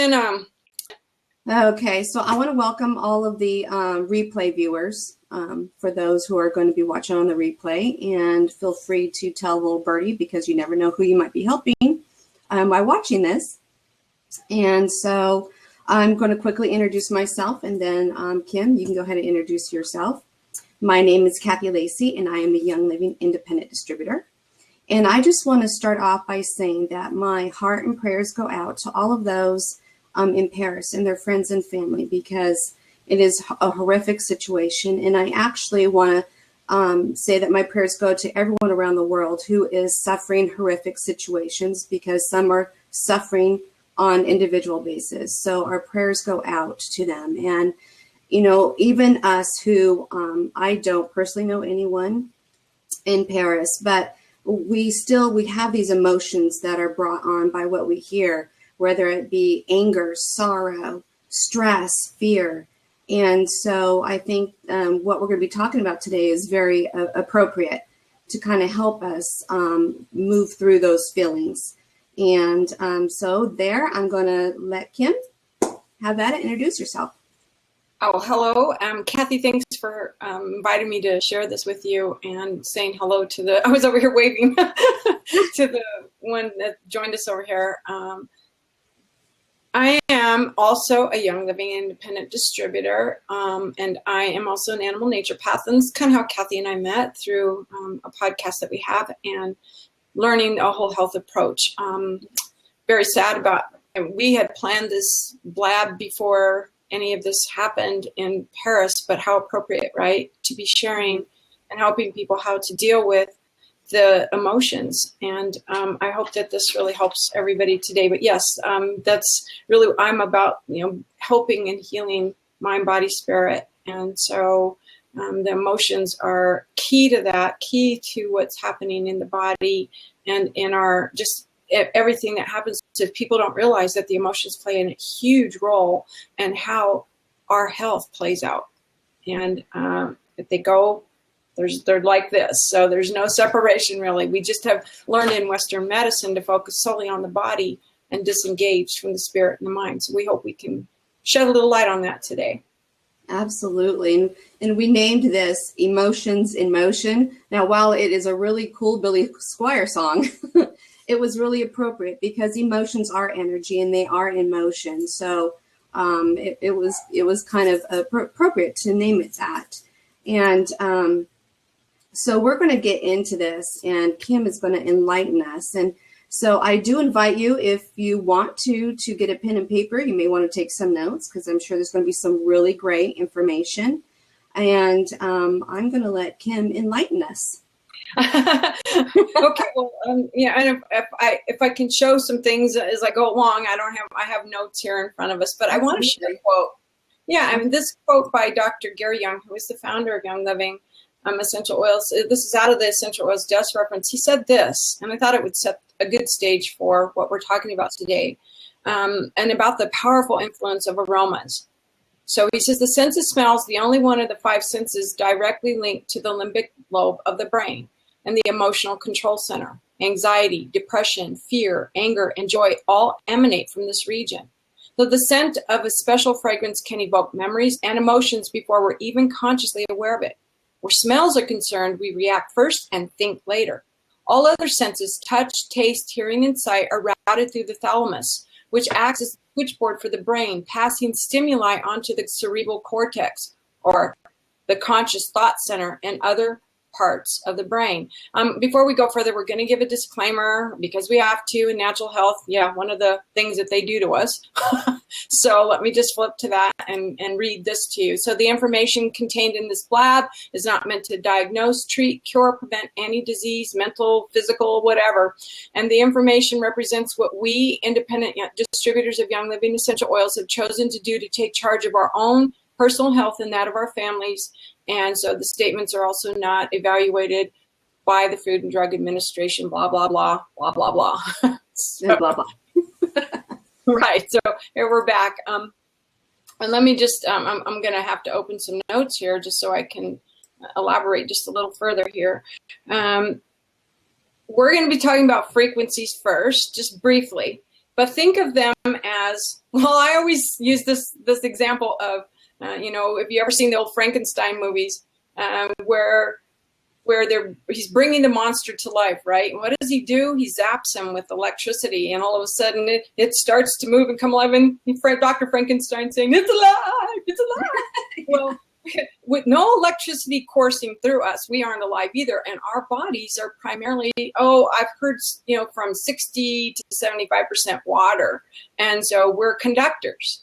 And Okay, so I want to welcome all of the replay viewers, for those who are going to be watching on the replay, and feel free to tell little birdie, because you never know who you might be helping by watching this. And so I'm going to quickly introduce myself, and then Kim, you can go ahead and introduce yourself. My name is Kathy Lacey, and I am a Young Living Independent Distributor. And I just want to start off by saying that my heart and prayers go out to all of those in Paris and their friends and family, because it is a horrific situation. And I actually want to say that my prayers go to everyone around the world who is suffering horrific situations, because some are suffering on individual basis. So our prayers go out to them. And, you know, even us who, I don't personally know anyone in Paris, but we have these emotions that are brought on by what we hear, whether it be anger, sorrow, stress, fear. And so I think what we're going to be talking about today is very appropriate to kind of help us move through those feelings. And so there, I'm going to let Kim have at it. Introduce yourself. Oh, hello. Kathy, thanks for inviting me to share this with you and saying hello to I was over here waving to the one that joined us over here. I am also a Young Living Independent Distributor, and I am also an animal naturopath. And that's kind of how Kathy and I met, through a podcast that we have, and learning a whole health approach. Very sad about, we had planned this blab before any of this happened in Paris, but how appropriate, right, to be sharing and helping people how to deal with the emotions. And I hope that this really helps everybody today. But yes, that's really, I'm about, helping and healing mind, body, spirit. And so the emotions are key to that, key to what's happening in the body and in our, just everything that happens. If people don't realize that the emotions play a huge role in how our health plays out. And if they go, they're like this. So there's no separation, really. We just have learned in Western medicine to focus solely on the body and disengage from the spirit and the mind. So we hope we can shed a little light on that today. Absolutely. And we named this Emotions in Motion. Now, while it is a really cool Billy Squier song, it was really appropriate, because emotions are energy and they are in motion. So it was kind of appropriate to name it that. And so we're going to get into this, and Kim is going to enlighten us. And so I do invite you, if you want to get a pen and paper. You may want to take some notes, because I'm sure there's going to be some really great information. And I'm going to let Kim enlighten us. Okay, well, and if I can show some things as I go along, I have notes here in front of us, but I want to share a quote. Yeah, this quote by Dr. Gary Young, who is the founder of Young Living Essential Oils. This is out of the Essential Oils Desk Reference. He said this, and I thought it would set a good stage for what we're talking about today, and about the powerful influence of aromas. So he says, the sense of smell is the only one of the five senses directly linked to the limbic lobe of the brain and the emotional control center. Anxiety, depression, fear, anger, and joy all emanate from this region. So the scent of a special fragrance can evoke memories and emotions before we're even consciously aware of it. Where smells are concerned, we react first and think later. All other senses, touch, taste, hearing, and sight, are routed through the thalamus, which acts as the switchboard for the brain, passing stimuli onto the cerebral cortex, or the conscious thought center, and other parts of the brain. Before we go further, we're going to give a disclaimer, because we have to in natural health. Yeah, one of the things that they do to us. So let me just flip to that and read this to you. So the information contained in this blab is not meant to diagnose, treat, cure, prevent any disease, mental, physical, whatever. And the information represents what we, independent distributors of Young Living Essential Oils, have chosen to do to take charge of our own personal health and that of our families. And so the statements are also not evaluated by the Food and Drug Administration, blah, blah, blah, blah, blah, blah. So, blah, blah. Right. So here we're back. And let me just, I'm going to have to open some notes here just so I can elaborate just a little further here. We're going to be talking about frequencies first, just briefly. but think of them as, well, I always use this example of, if you ever seen the old Frankenstein movies, where he's bringing the monster to life, right? And what does he do? He zaps him with electricity, and all of a sudden it starts to move and come alive, and Dr. Frankenstein saying, it's alive, it's alive. Well, with no electricity coursing through us, we aren't alive either. And our bodies are primarily, I've heard, from 60 to 75% water. And so we're conductors.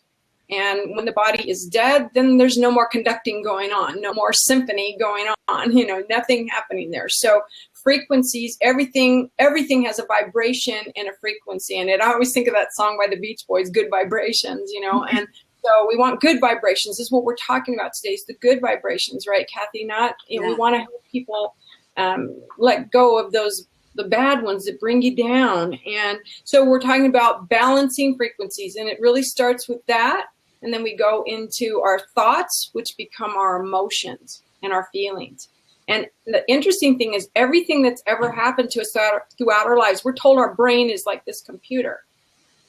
And when the body is dead, then there's no more conducting going on, no more symphony going on, nothing happening there. So frequencies, everything has a vibration and a frequency. And I always think of that song by the Beach Boys, Good Vibrations, and so we want good vibrations. This is what we're talking about today, is the good vibrations, right, Kathy? We want to help people let go of the bad ones that bring you down. And so we're talking about balancing frequencies, and it really starts with that. And then we go into our thoughts, which become our emotions and our feelings. And the interesting thing is everything that's ever happened to us throughout our lives, we're told our brain is like this computer.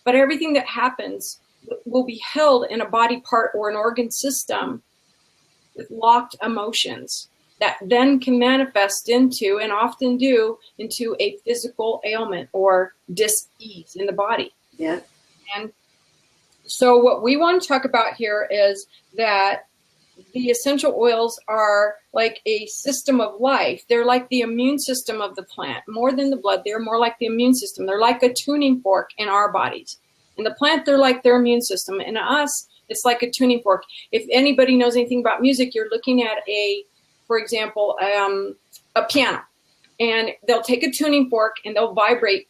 But everything that happens will be held in a body part or an organ system with locked emotions that then can manifest into, and often do, into a physical ailment or dis-ease in the body. Yeah. And so what we want to talk about here is that the essential oils are like a system of life. They're like the immune system of the plant. More than the blood, they're more like the immune system. They're like a tuning fork in our bodies. In the plant, they're like their immune system. In us, it's like a tuning fork. If anybody knows anything about music, you're looking at for example, a piano. And they'll take a tuning fork and they'll vibrate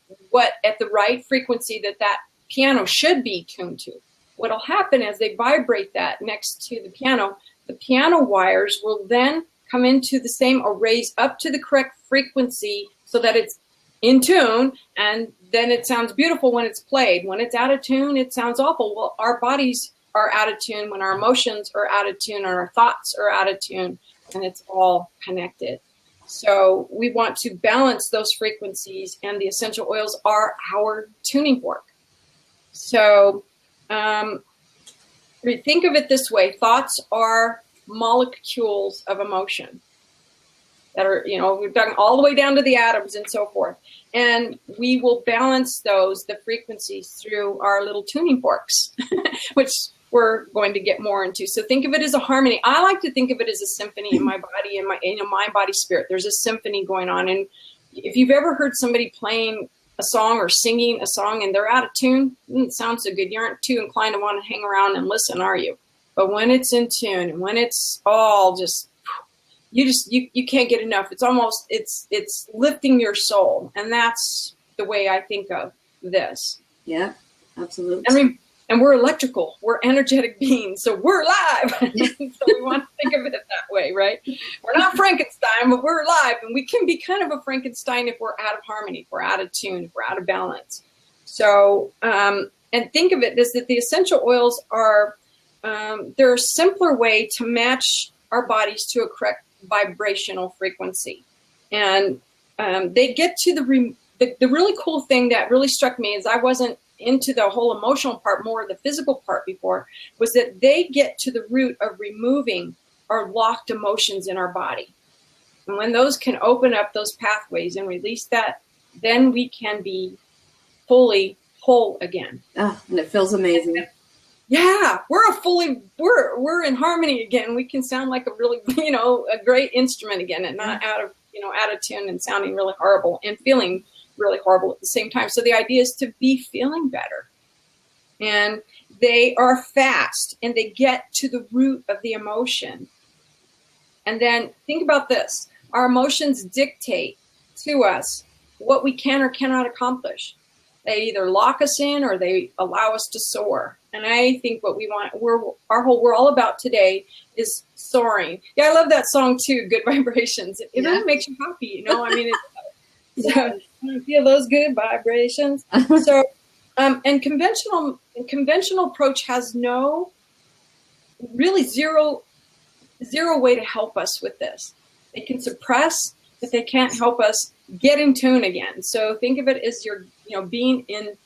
at the right frequency that piano should be tuned to. What'll happen as they vibrate that next to the piano wires will then come into the same, or raise up to the correct frequency so that it's in tune, and then it sounds beautiful when it's played. When it's out of tune, it sounds awful. Well, our bodies are out of tune when our emotions are out of tune and our thoughts are out of tune, and it's all connected. So we want to balance those frequencies, and the essential oils are our tuning fork. So think of it this way. Thoughts are molecules of emotion that are, we're talking all the way down to the atoms and so forth. And we will balance the frequencies through our little tuning forks, which we're going to get more into. So think of it as a harmony. I like to think of it as a symphony in my body, in my body spirit. There's a symphony going on. And if you've ever heard somebody playing a song or singing a song and they're out of tune, it doesn't sound so good. You aren't too inclined to want to hang around and listen, are you? But when it's in tune and when it's all just, you can't get enough. It's almost, it's lifting your soul. And that's the way I think of this. Yeah, absolutely. And we're electrical, we're energetic beings, so we're alive. So we want to think of it that way, right? We're not Frankenstein, but we're alive. And we can be kind of a Frankenstein if we're out of harmony, if we're out of tune, if we're out of balance. So, and think of it as that the essential oils are, they're a simpler way to match our bodies to a correct vibrational frequency. And they get to the really cool thing that really struck me is I wasn't into the whole emotional part, more the physical part before, was that they get to the root of removing our locked emotions in our body. And when those can open up those pathways and release that, then we can be fully whole again. Oh, and it feels amazing. Yeah, we're in harmony again. We can sound like a really, a great instrument again, and not out of tune and sounding really horrible and feeling really horrible at the same time. So the idea is to be feeling better. And they are fast, and they get to the root of the emotion. And then think about this. Our emotions dictate to us what we can or cannot accomplish. They either lock us in or they allow us to soar. And I think what we want, we're all about today is soaring. Yeah, I love that song too, Good Vibrations. It really makes you happy, So you feel those good vibrations. So, and conventional approach has zero way to help us with this. They can suppress, but they can't help us get in tune again. So think of it as you're, being in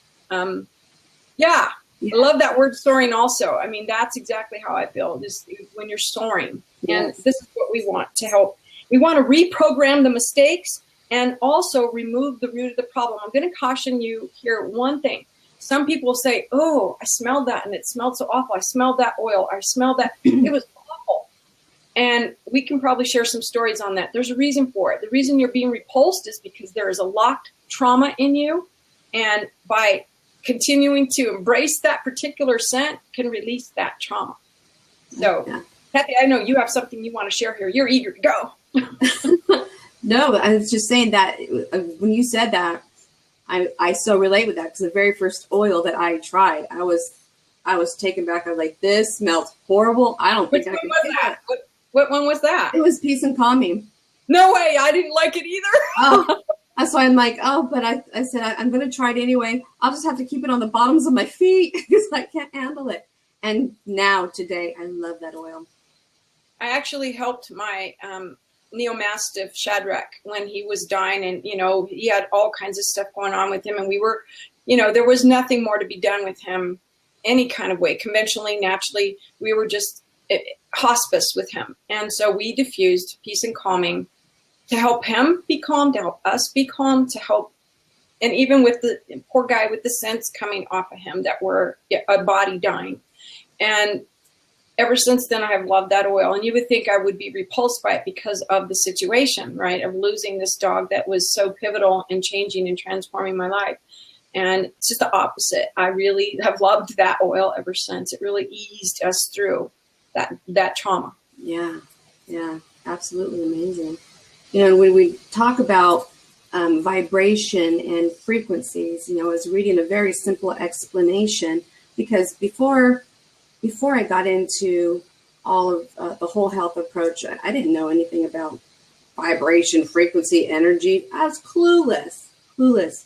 Yeah. Yeah. I love that word soaring also. I mean, that's exactly how I feel, just when you're soaring. Yes. And this is what we want to help. We want to reprogram the mistakes and also remove the root of the problem. I'm going to caution you here one thing. Some people say, oh, I smelled that and it smelled so awful. I smelled that oil. I smelled that. It was awful. And we can probably share some stories on that. There's a reason for it. The reason you're being repulsed is because there is a locked trauma in you. And by continuing to embrace that particular scent can release that trauma. So, Yeah. Kathy, I know you have something you want to share here. You're eager to go. No, I was just saying that when you said that, I so relate with that, because the very first oil that I tried, I was taken back. I was like, this smells horrible. I don't think Which I one can was do that? it. What one was that? It was Peace and Calming. No way. I didn't like it either. Oh, that's why I'm like, oh, but I said, I'm going to try it anyway. I'll just have to keep it on the bottoms of my feet because I can't handle it. And now today, I love that oil. I actually helped my neo-mastiff Shadrach when he was dying, and he had all kinds of stuff going on with him, and we were, there was nothing more to be done with him any kind of way, conventionally, naturally. We were just hospice with him, and so we diffused Peace and Calming to help him be calm, to help us be calm, to help, and even with the poor guy with the scents coming off of him that were a body dying. And ever since then, I have loved that oil. And you would think I would be repulsed by it because of the situation, right, of losing this dog that was so pivotal in changing and transforming my life. And it's just the opposite. I really have loved that oil ever since. It really eased us through that trauma. Yeah, absolutely amazing. When we talk about vibration and frequencies, I was reading a very simple explanation, because before I got into all of the whole health approach, I didn't know anything about vibration, frequency, energy. I was clueless.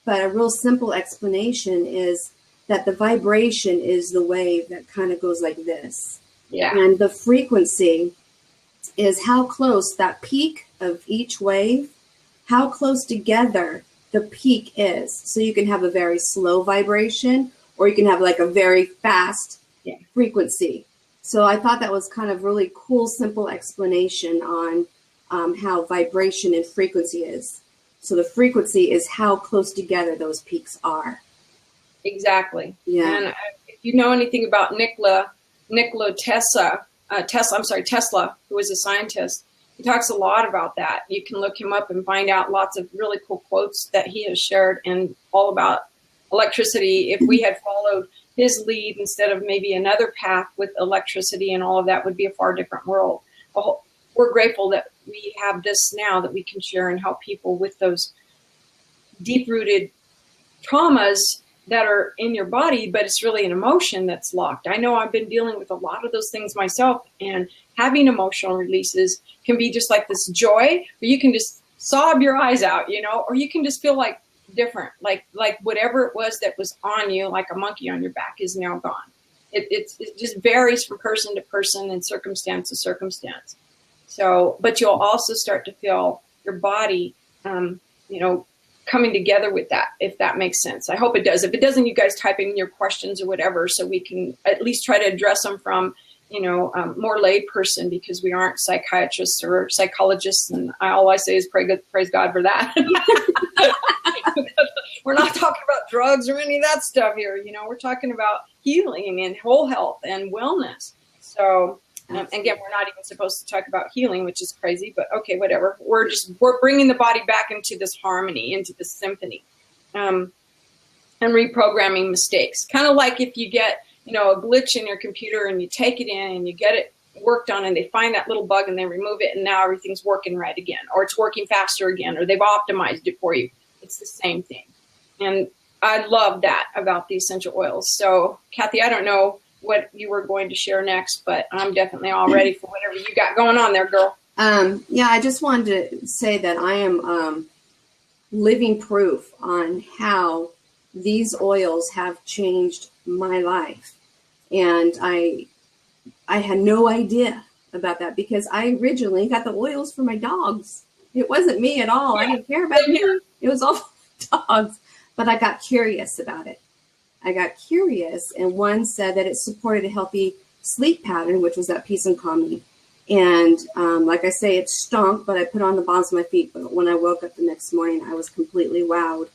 But a real simple explanation is that the vibration is the wave that kind of goes like this. Yeah. And the frequency is how close that peak of each wave, how close together the peak is. So you can have a very slow vibration, or you can have like a very fast frequency. So I thought that was kind of really cool, simple explanation on how vibration and frequency is. So the frequency is how close together those peaks are. Exactly. Yeah. And if you know anything about Nikola Tesla, who was a scientist, he talks a lot about that. You can look him up and find out lots of really cool quotes that he has shared, and all about electricity. If we had followed his lead instead of maybe another path with electricity and all of that, would be a far different world. We're grateful that we have this now that we can share and help people with those deep-rooted traumas that are in your body, but it's really an emotion that's locked. I know I've been dealing with a lot of those things myself, and having emotional releases can be just like this joy, or you can just sob your eyes out, or you can just feel like different, like whatever it was that was on you, like a monkey on your back, is now gone. It just varies from person to person and circumstance to circumstance. So, but you'll also start to feel your body, coming together with that, if that makes sense. I hope it does. If it doesn't, you guys type in your questions or whatever, so we can at least try to address them from, more lay person, because we aren't psychiatrists or psychologists. And all I say is praise God for that. We're not talking about drugs or any of that stuff here. We're talking about healing and whole health and wellness. So, again, we're not even supposed to talk about healing, which is crazy, but okay, whatever. We're bringing the body back into this harmony, into this symphony, and reprogramming mistakes. Kind of like if you get, a glitch in your computer and you take it in and you get it worked on, and they find that little bug and they remove it, and now everything's working right again, or it's working faster again, or they've optimized it for you. It's the same thing. And I love that about the essential oils. So, Kathy, I don't know what you were going to share next, but I'm definitely all ready for whatever you got going on there, girl. I just wanted to say that I am living proof on how these oils have changed my life. And I had no idea about that, because I originally got the oils for my dogs. It wasn't me at all. I didn't care about it. It was all dogs. But I got curious about it. I got curious, and one said that it supported a healthy sleep pattern, which was that peace and calming. And like I say, it stunk, but I put on the bottoms of my feet. But when I woke up the next morning, I was completely wowed.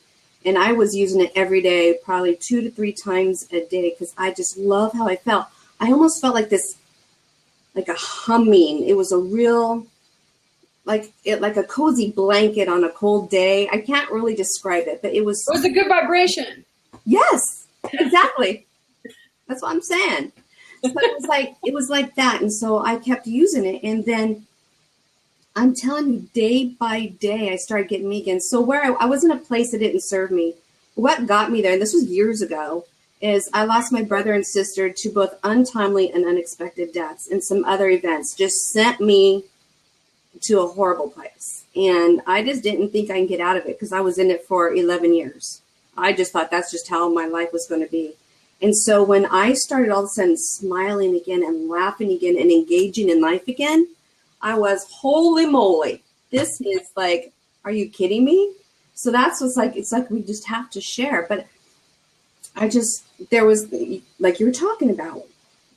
And I was using it every day, probably 2 to 3 times a day, because I just love how I felt. I almost felt like this, like a humming. It was a real, like a cozy blanket on a cold day. I can't really describe it, but it was. It was a good vibration. Yes, exactly. That's what I'm saying. So it was like that. And so I kept using it. And then I'm telling you, day by day, I started getting me again. So where I was in a place that didn't serve me. What got me there, and this was years ago, is I lost my brother and sister to both untimely and unexpected deaths, and some other events just sent me to a horrible place. And I just didn't think I can get out of it because I was in it for 11 years. I just thought that's just how my life was going to be. And so when I started all of a sudden smiling again and laughing again and engaging in life again, I was, holy moly, this is like, are you kidding me? So that's what's like, it's like we just have to share. But there was, like you were talking about,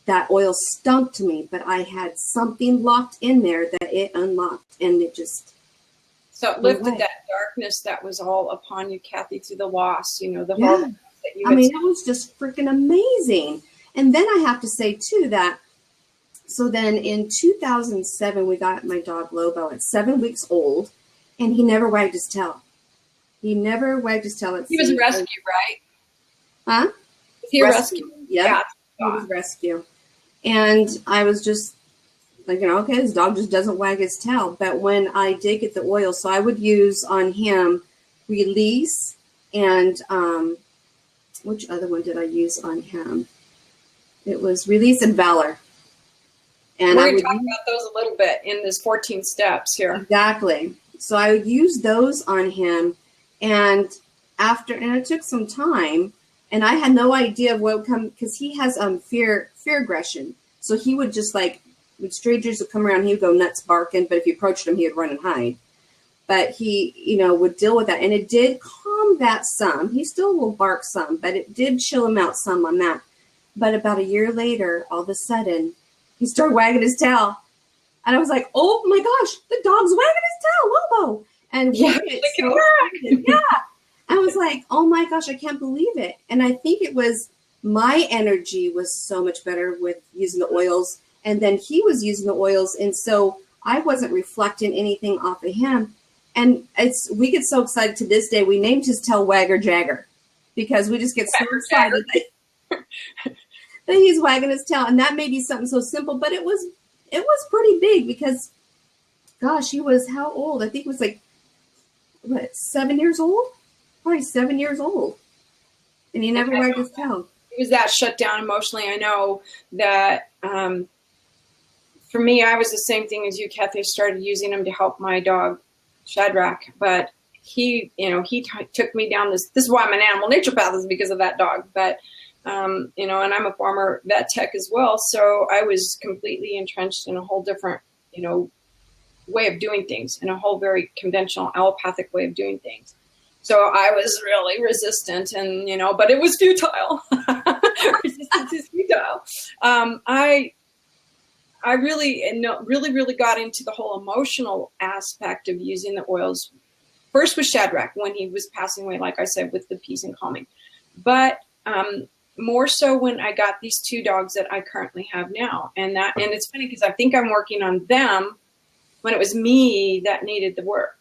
that oil stunk to me, but I had something locked in there that it unlocked, and it just. So it lifted that darkness that was all upon you, Kathy, through the loss, the horrible that you it was just freaking amazing. And then I have to say, too, that, so then in 2007, we got my dog Lobo at 7 weeks old, and he never wagged his tail. He never wagged his tail. He was a rescue, right? Huh? Was he a rescue? Yeah, he was a rescue. And I was just like, okay, this dog just doesn't wag his tail. But when I did get the oil, so I would use on him Release and which other one did I use on him? It was Release and Valor. And we're going to talk about those a little bit in this 14 steps here. Exactly. So I would use those on him, and it took some time, and I had no idea of what would come, because he has fear aggression. So he would just like, when strangers would come around, he would go nuts barking, but if you approached him, he would run and hide. But he, would deal with that, and it did calm that some. He still will bark some, but it did chill him out some on that. But about a year later, all of a sudden, he started wagging his tail. And I was like, oh my gosh, the dog's wagging his tail, Lobo. And yeah. I was like, oh my gosh, I can't believe it. And I think it was, my energy was so much better with using the oils. And then he was using the oils. And so I wasn't reflecting anything off of him. And we get so excited to this day. We named his tail Wagger Jagger because we just get so excited that he's wagging his tail. And that may be something so simple, but it was pretty big because, gosh, he was how old? I think it was like, 7 years old? Probably 7 years old. And he never wagged his tail. He was that shut down emotionally. I know that for me, I was the same thing as you, Kathy. I started using him to help my dog, Shadrach. But he took me down this is why I'm an animal naturopath, is because of that dog. But, and I'm a former vet tech as well. So I was completely entrenched in a whole different, way of doing things, in a whole very conventional allopathic way of doing things. So I was really resistant, and but it was futile. Resistance is futile. I really got into the whole emotional aspect of using the oils. First with Shadrach when he was passing away, like I said, with the peace and calming, but more so when I got these 2 dogs that I currently have now, and it's funny because I think I'm working on them when it was me that needed the work.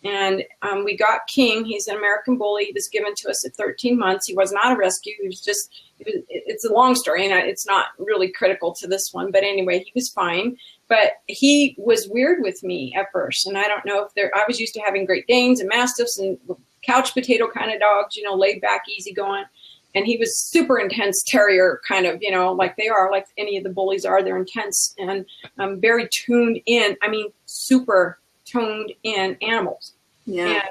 And we got King. He's an American bully. He was given to us at 13 months. He was not a rescue. It's a long story, and it's not really critical to this one. But anyway, he was fine. But he was weird with me at first. And I don't know if I was used to having Great Danes and Mastiffs and couch potato kind of dogs, laid back, easy going. And he was super intense terrier kind of, like they are, like any of the bullies are. They're intense and very tuned in. I mean, super toned in animals. Yeah.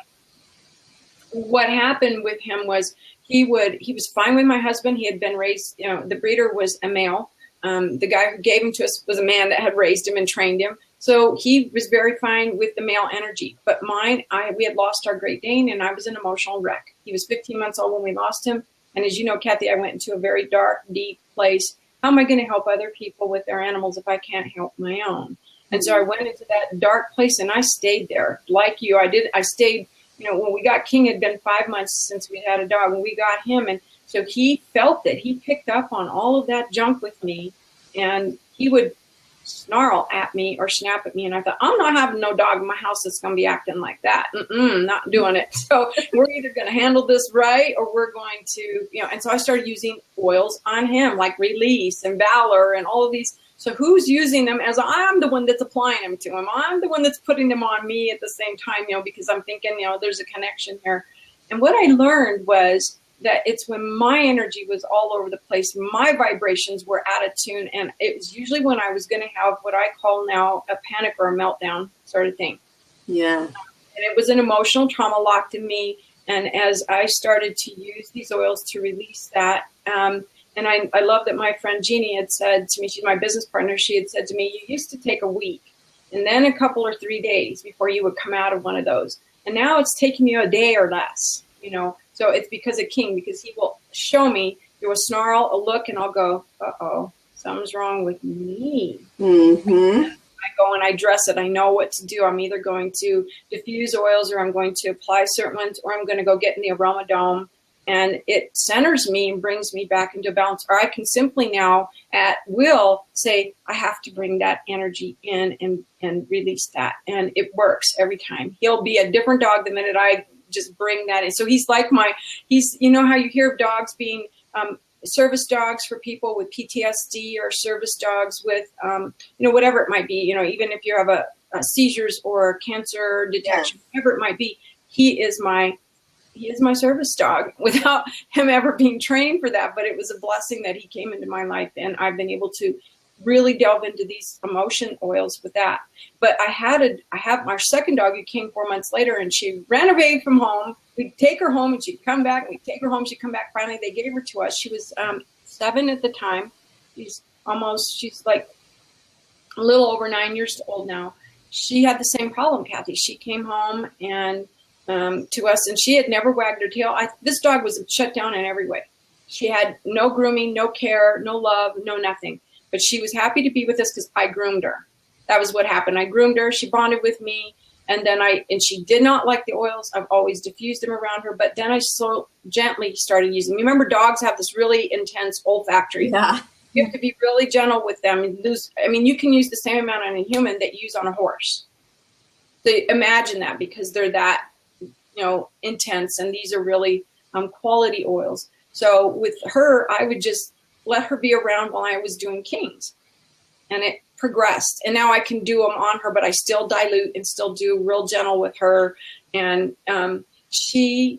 And what happened with him was he was fine with my husband. He had been raised, the breeder was a male. The guy who gave him to us was a man that had raised him and trained him. So he was very fine with the male energy. But we had lost our Great Dane, and I was an emotional wreck. He was 15 months old when we lost him, And as you know, Kathy, I went into a very dark, deep place. How am I going to help other people with their animals if I can't help my own? And so I went into that dark place and I stayed there like you. I stayed, when we got King, it had been 5 months since we had a dog. When we got him, and so he felt it. He picked up on all of that junk with me, and he would snarl at me or snap at me. And I thought, I'm not having no dog in my house that's going to be acting like that. Not doing it. So we're either going to handle this right, or we're going to, and so I started using oils on him, like Release and Valor and all of these. So who's using them as I'm the one that's applying them to him? I'm the one that's putting them on me at the same time, because I'm thinking, there's a connection here. And what I learned was that it's when my energy was all over the place, my vibrations were out of tune, and it was usually when I was going to have what I call now a panic or a meltdown sort of thing. Yeah. And it was an emotional trauma locked in me, and as I started to use these oils to release that, and I love that my friend Jeannie had said to me, she's my business partner, she had said to me, you used to take a week, and then a couple or 3 days before you would come out of one of those. And now it's taking you a day or less, So it's because of King, because he will show me through a snarl, a look, and I'll go, uh-oh, something's wrong with me. Mm-hmm. I go and I dress it. I know what to do. I'm either going to diffuse oils, or I'm going to apply certain ones, or I'm going to go get in the aroma dome. And it centers me and brings me back into balance. Or I can simply now at will say, I have to bring that energy in and release that. And it works every time. He'll be a different dog the minute I just bring that in. So he's like how you hear of dogs being service dogs for people with PTSD, or service dogs with, whatever it might be, even if you have a seizures or cancer detection, whatever it might be, he is my service dog without him ever being trained for that. But it was a blessing that he came into my life, and I've been able to really delve into these emotion oils with that. But I have my second dog who came 4 months later, and she ran away from home. We'd take her home and she'd come back, and we'd take her home, she'd come back. Finally, they gave her to us. She was 7 at the time. She's like a little over 9 years old now. She had the same problem, Kathy. She came home and to us, and she had never wagged her tail. This dog was shut down in every way. She had no grooming, no care, no love, no nothing. But she was happy to be with us because I groomed her. That was what happened. I groomed her. She bonded with me. And then she did not like the oils. I've always diffused them around her. But then I so gently started using them. Remember, dogs have this really intense olfactory. Yeah. You have to be really gentle with them. You can use the same amount on a human that you use on a horse. So imagine that, because they're that, intense. And these are really quality oils. So with her, I would just let her be around while I was doing Kings, and it progressed. And now I can do them on her, but I still dilute and still do real gentle with her. And she's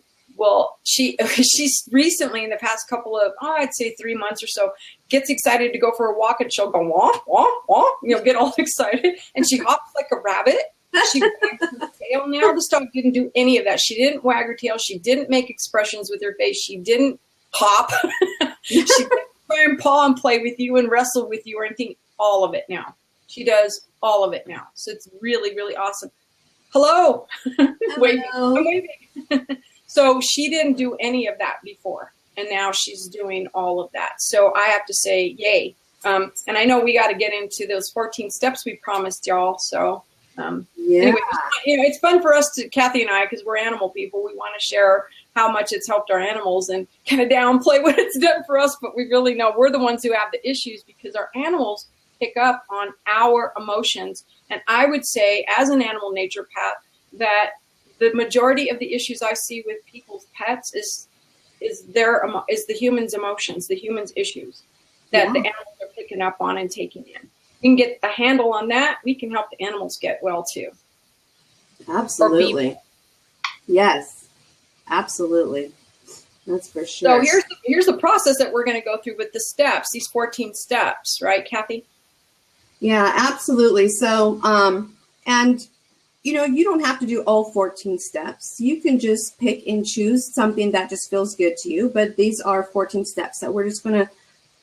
recently, in the past couple of, I'd say 3 months or so, gets excited to go for a walk, and she'll go, wah, wah, wah, get all excited. And she hops like a rabbit. She wags her tail. Now this dog didn't do any of that. She didn't wag her tail. She didn't make expressions with her face. She didn't hop. She didn't try and paw and play with you and wrestle with you or anything. All of it now. She does all of it now. So it's really, really awesome. Hello. Waving. I'm waving. So she didn't do any of that before, and now she's doing all of that. So I have to say, yay. And I know we got to get into those 14 steps we promised y'all. So anyway, it's fun for us Kathy and I, because we're animal people. We want to share how much it's helped our animals and kind of downplay what it's done for us. But we really know we're the ones who have the issues, because our animals pick up on our emotions. And I would say, as an animal naturopath, that the majority of the issues I see with people's pets is the humans' emotions, the humans' issues that the animals are picking up on and taking in. We can get a handle on that. We can help the animals get well too. Absolutely. Yes, absolutely. That's for sure. So here's the process that we're going to go through with the steps, these 14 steps, right, Kathy? Yeah, absolutely. So, and you don't have to do all 14 steps. You can just pick and choose something that just feels good to you. But these are 14 steps that we're just going to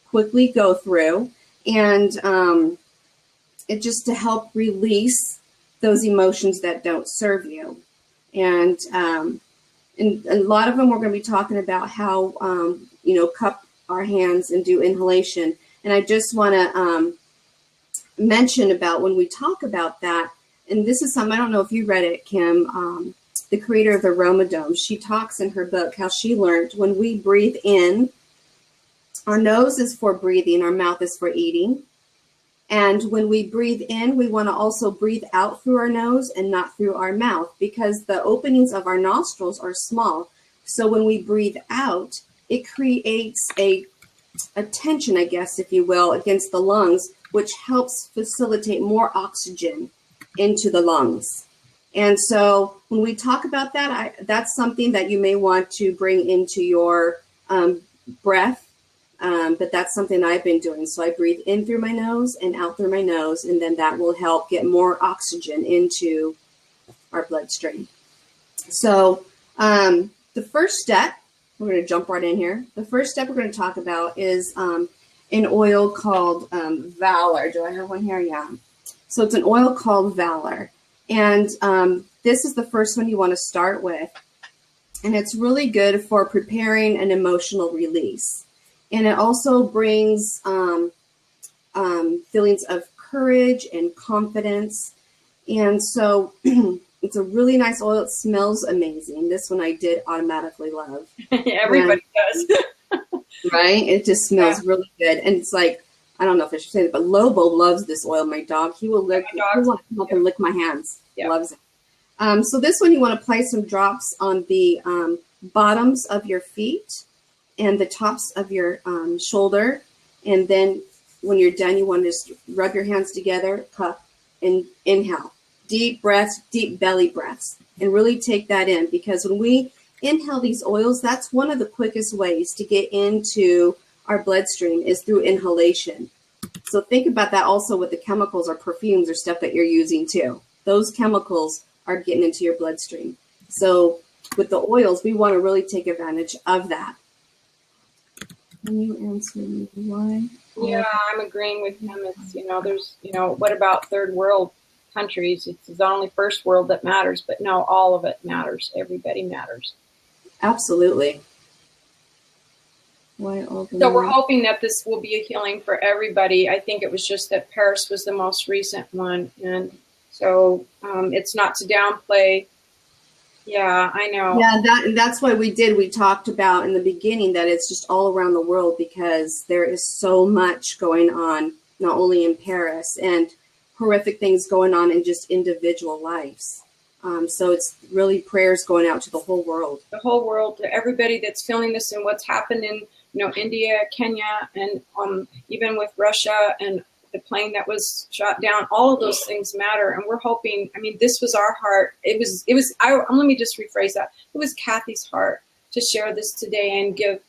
quickly go through, and it just to help release those emotions that don't serve you. And a lot of them, we're going to be talking about how cup our hands and do inhalation. And I just want to mention about when we talk about that, and this is something, I don't know if you read it, Kim, the creator of the Aromadome, she talks in her book how she learned when we breathe in, our nose is for breathing, our mouth is for eating. And when we breathe in, we want to also breathe out through our nose and not through our mouth, because the openings of our nostrils are small. So when we breathe out, it creates a tension, I guess, if you will, against the lungs, which helps facilitate more oxygen into the lungs. And so when we talk about that, that's something that you may want to bring into your breath. But that's something I've been doing. So I breathe in through my nose and out through my nose, and then that will help get more oxygen into our bloodstream. So the first step, we're going to jump right in here. The first step we're going to talk about is an oil called Valor. Do I have one here? Yeah. So it's an oil called Valor. And this is the first one you want to start with. And it's really good for preparing an emotional release. And it also brings feelings of courage and confidence. And so it's a really nice oil. It smells amazing. This one I did automatically love. Everybody does. Right? It just smells really good. And it's like, I don't know if I should say it, but Lobo loves this oil. My dog, he will want to come up and lick my hands. Yep. Loves it. So this one, you want to place some drops on the bottoms of your feet and the tops of your shoulder. And then when you're done, you want to just rub your hands together, cup, and inhale. Deep breaths, deep belly breaths, and really take that in, because when we inhale these oils, that's one of the quickest ways to get into our bloodstream is through inhalation. So think about that also with the chemicals or perfumes or stuff that you're using too. Those chemicals are getting into your bloodstream. So with the oils, we want to really take advantage of that. Can you answer me why? Yeah, I'm agreeing with him. It's, there's, what about third world countries? It's not only first world that matters, but no, all of it matters. Everybody matters. Absolutely. So we're hoping that this will be a healing for everybody. I think it was just that Paris was the most recent one. And so it's not to downplay. Yeah, I know. Yeah, that's why we talked about in the beginning that it's just all around the world, because there is so much going on, not only in Paris, and horrific things going on in just individual lives. So it's really prayers going out to the whole world. The whole world, to everybody that's feeling this and what's happened in, India, Kenya, and even with Russia and the plane that was shot down. All of those things matter, and we're hoping. This was our heart. It was. Let me just rephrase that. It was Kathy's heart to share this today and give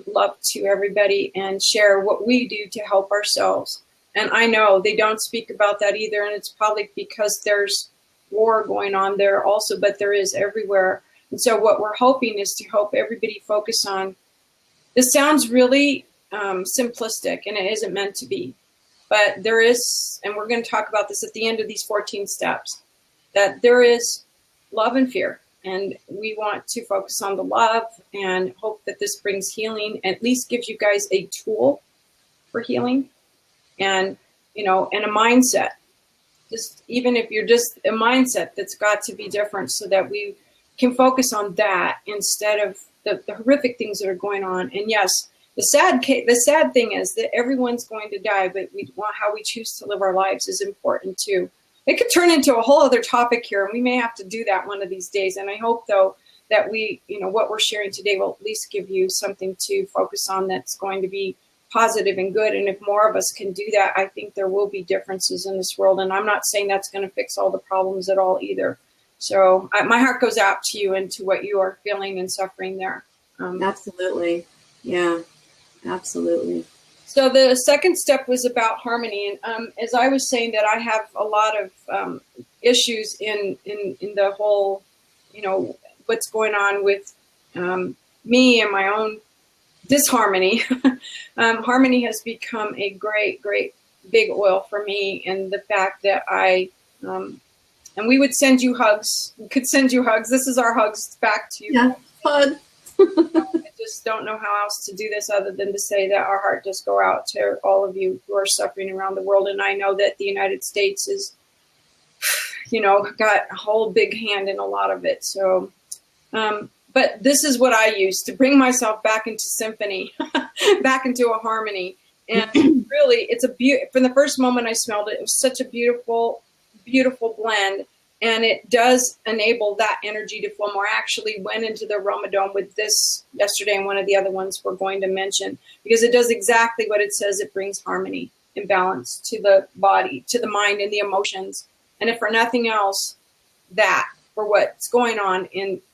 love to everybody and share what we do to help ourselves. And I know they don't speak about that either, and it's probably because there's war going on there also, but there is everywhere. And so what we're hoping is to help everybody focus on. This sounds really simplistic, and it isn't meant to be. But there is, and we're going to talk about this at the end of these 14 steps, that there is love and fear. And we want to focus on the love and hope that this brings healing, at least gives you guys a tool for healing and, and a mindset. Just even if you're just a mindset that's got to be different so that we can focus on that instead of the horrific things that are going on. And yes, the sad thing is that everyone's going to die, but how we choose to live our lives is important too. It could turn into a whole other topic here, and we may have to do that one of these days. And I hope, though, that what we're sharing today will at least give you something to focus on that's going to be positive and good. And if more of us can do that, I think there will be differences in this world. And I'm not saying that's going to fix all the problems at all either. So my heart goes out to you and to what you are feeling and suffering there. Absolutely. Yeah, absolutely. So the second step was about harmony. And as I was saying that I have a lot of issues in the whole, what's going on with me and my own disharmony. Harmony has become a great, great big oil for me. And the fact that and we would send you hugs. We could send you hugs. This is our hugs back to you. Yeah, fun. I just don't know how else to do this other than to say that our heart does go out to all of you who are suffering around the world. And I know that the United States is, got a whole big hand in a lot of it. So, but this is what I use to bring myself back into symphony, back into a harmony. And really, it's from the first moment I smelled it, it was such a beautiful, beautiful blend. And it does enable that energy to flow more. I actually went into the Ramadan with this yesterday and one of the other ones we're going to mention, because it does exactly what it says. It brings harmony and balance to the body, to the mind, and the emotions. And if for nothing else, for what's going on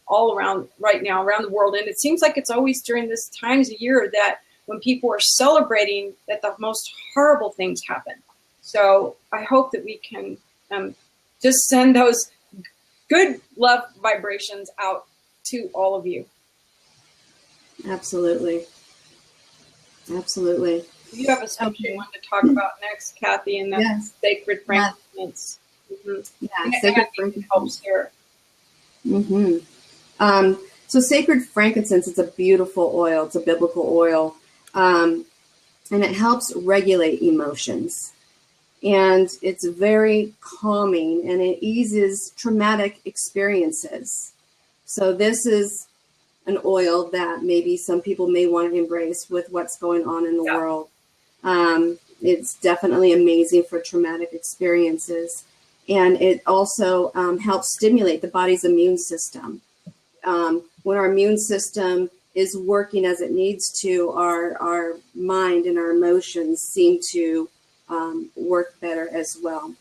all around right now, around the world. And it seems like it's always during this times of year that when people are celebrating, that the most horrible things happen. So I hope that we can just send those good love vibrations out to all of you. Absolutely. Absolutely. You have a subject you want to talk about next, Kathy, and that's sacred frankincense. Mm-hmm. Yeah, sacred frankincense helps here. Mm-hmm. So sacred frankincense is a beautiful oil. It's a biblical oil. And it helps regulate emotions. And it's very calming, and it eases traumatic experiences. So this is an oil that maybe some people may want to embrace with what's going on in the world. It's definitely amazing for traumatic experiences. And it also helps stimulate the body's immune system. When our immune system is working as it needs to, our mind and our emotions seem to work better as well.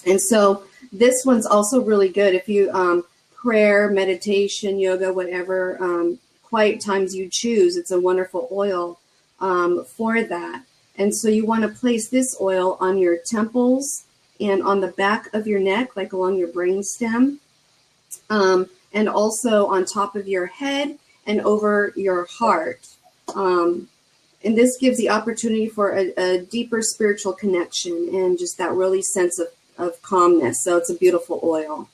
And so this one's also really good if you prayer, meditation, yoga, whatever quiet times you choose. It's a wonderful oil for that. And so you want to place this oil on your temples and on the back of your neck, like along your brainstem, and also on top of your head and over your heart. And this gives the opportunity for a deeper spiritual connection and just that really sense of calmness. So it's a beautiful oil.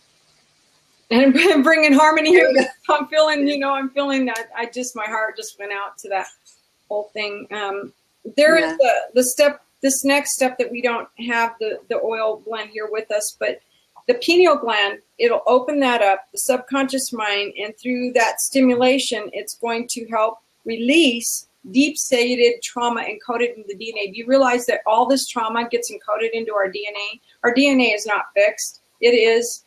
And bringing harmony here. I'm feeling that my heart just went out to that whole thing. There is this next step that we don't have the oil blend here with us, but the pineal gland, it'll open that up, the subconscious mind, and through that stimulation, it's going to help release deep-seated trauma encoded in the DNA. Do you realize that all this trauma gets encoded into our DNA? Our DNA is not fixed. It is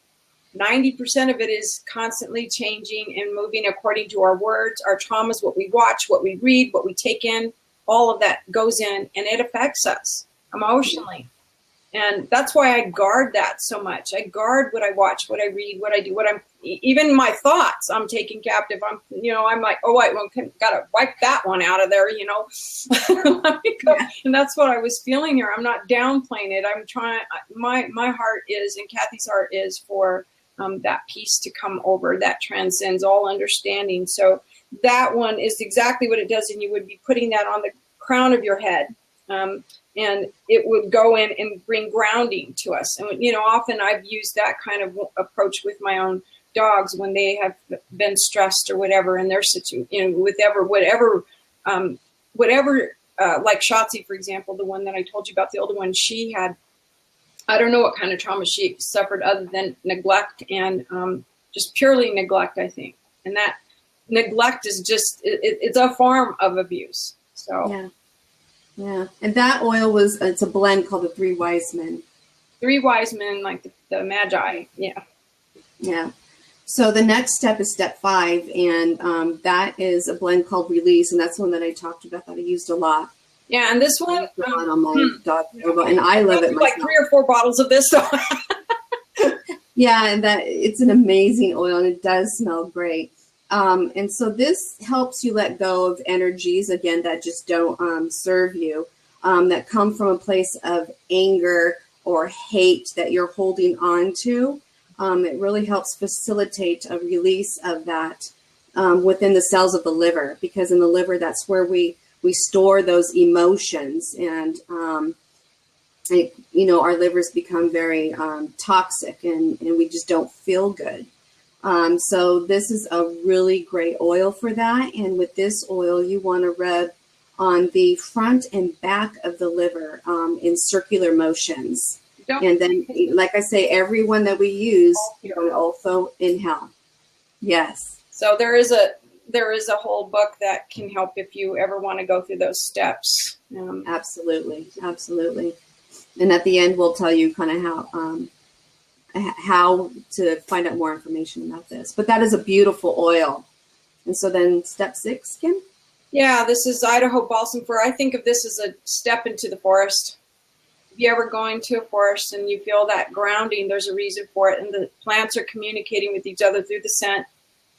90% of it is constantly changing and moving according to our words. Our trauma is what we watch, what we read, what we take in. All of that goes in, and it affects us emotionally. And that's why I guard that so much. I guard what I watch, what I read, what I do, even my thoughts, I'm taking captive. I'm like, oh, gotta wipe that one out of there, And that's what I was feeling here. I'm not downplaying it. I'm trying, my heart is, and Kathy's heart is for that peace to come over that transcends all understanding. So that one is exactly what it does. And you would be putting that on the crown of your head. And it would go in and bring grounding to us. And, often I've used that kind of approach with my own dogs when they have been stressed or whatever in their situation, whatever, like Shotzi, for example, the one that I told you about, the older one, she had, I don't know what kind of trauma she suffered other than neglect and just purely neglect, I think. And that neglect is just, it's a form of abuse. So. Yeah. Yeah, and that oil it's a blend called the Three Wise Men. Three Wise Men, like the Magi, yeah. Yeah. So the next step is step 5, and that is a blend called Release, and that's one that I talked about that I used a lot. Yeah, and this one on my dog, and I love it myself. Like 3 or 4 bottles of this. So. Yeah, and it's an amazing oil, and it does smell great. And so this helps you let go of energies, again, that just don't serve you, that come from a place of anger or hate that you're holding on to. It really helps facilitate a release of that within the cells of the liver, because in the liver, that's where we store those emotions. And, our livers become very toxic and we just don't feel good. So this is a really great oil for that. And with this oil, you want to rub on the front and back of the liver in circular motions. And then, like I say, every one that we use, you're going to also inhale. Yes. So there is a whole book that can help if you ever want to go through those steps. Absolutely. Absolutely. And at the end, we'll tell you kind of how to find out more information about this. But that is a beautiful oil. And so then step 6, Kim? Yeah, this is Idaho balsam fir. I think of this as a step into the forest. If you ever go into a forest and you feel that grounding, there's a reason for it. And the plants are communicating with each other through the scent.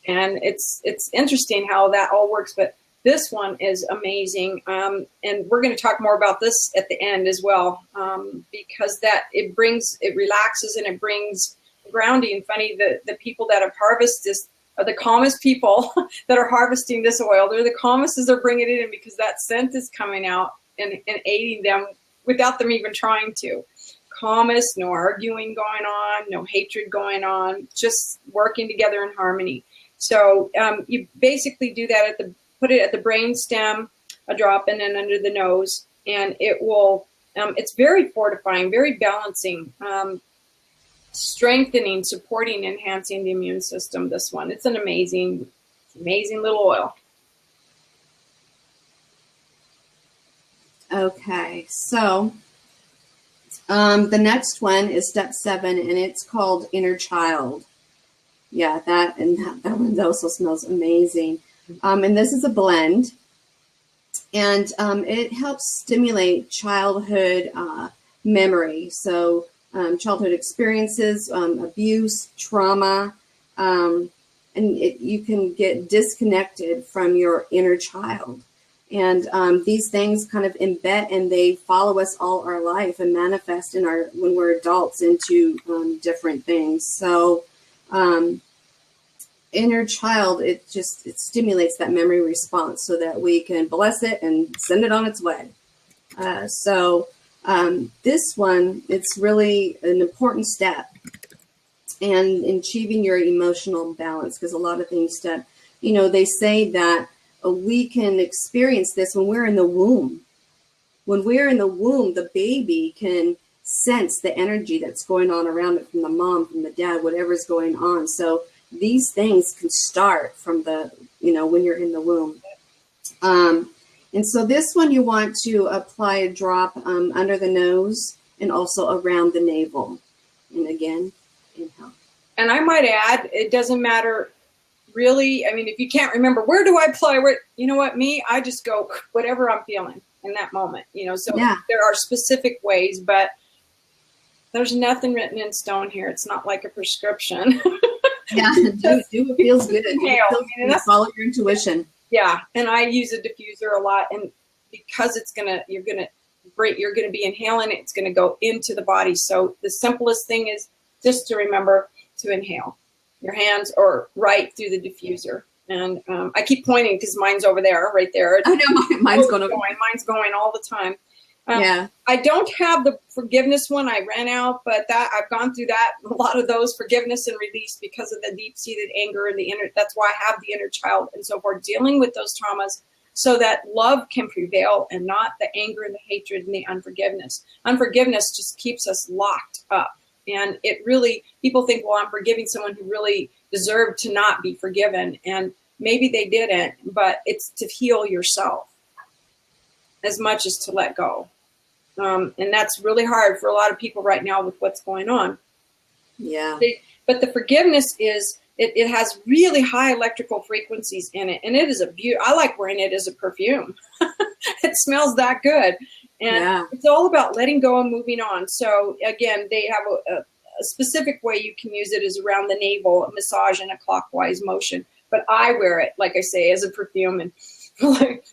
And it's interesting how that all works. But this one is amazing. And we're going to talk more about this at the end as well, because it relaxes and it brings grounding. Funny, the people that have harvested this are the calmest people that are harvesting this oil. They're the calmest as they're bringing it in, because that scent is coming out and aiding them without them even trying to. Calmest, no arguing going on, no hatred going on, just working together in harmony. So you basically do that put it at the brain stem, a drop, and then under the nose, and it will. It's very fortifying, very balancing, strengthening, supporting, enhancing the immune system. This one, it's an amazing little oil. Okay, so the next one is step 7, and it's called Inner Child. Yeah, that one also smells amazing. And this is a blend, and it helps stimulate childhood memory. So childhood experiences, abuse, trauma, and you can get disconnected from your inner child. And these things kind of embed, and they follow us all our life and manifest when we're adults into different things. So inner child, it stimulates that memory response so that we can bless it and send it on its way. So this one, it's really an important step in achieving your emotional balance, because a lot of things they say that we can experience this when we're in the womb. When we're in the womb, the baby can sense the energy that's going on around it from the mom, from the dad, whatever's going on. So these things can start from when you're in the womb. And so this one, you want to apply a drop under the nose and also around the navel. And again, inhale. And I might add, it doesn't matter really. I mean, if you can't remember, where do I apply? You know what, I just go whatever I'm feeling in that moment. So yeah. There are specific ways, but there's nothing written in stone here. It's not like a prescription. Yeah, do what feels good. Follow your intuition. Yeah, and I use a diffuser a lot, and because you're gonna be inhaling it, it's gonna go into the body. So the simplest thing is just to remember to inhale. Your hands are right through the diffuser, and I keep pointing because mine's over there, right there. I know mine's going. Mine's going all the time. Yeah. I don't have the forgiveness one. I ran out, but I've gone through that. A lot of those forgiveness and release because of the deep-seated anger and that's why I have the inner child and so forth, dealing with those traumas so that love can prevail and not the anger and the hatred and the unforgiveness. Unforgiveness just keeps us locked up. And people think, well, I'm forgiving someone who really deserved to not be forgiven. And maybe they didn't, but it's to heal yourself as much as to let go. And that's really hard for a lot of people right now with what's going on. Yeah. But the forgiveness it has really high electrical frequencies in it. And it is I like wearing it as a perfume. It smells that good. And It's all about letting go and moving on. So again, they have a specific way you can use it is around the navel, a massage in a clockwise motion. But I wear it, like I say, as a perfume and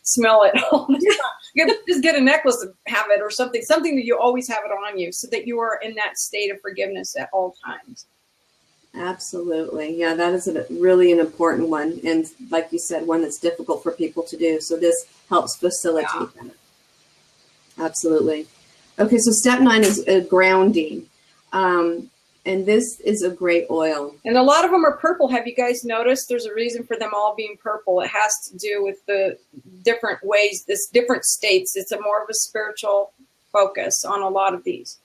smell it all the time. Just get a necklace and have it or something that you always have it on you so that you are in that state of forgiveness at all times. Absolutely. Yeah, that is really an important one. And like you said, one that's difficult for people to do. So this helps facilitate that. Absolutely. Okay, so step 9 is grounding. And this is a great oil. And a lot of them are purple. Have you guys noticed? There's a reason for them all being purple. It has to do with the different ways, this different states. It's a more of a spiritual focus on a lot of these.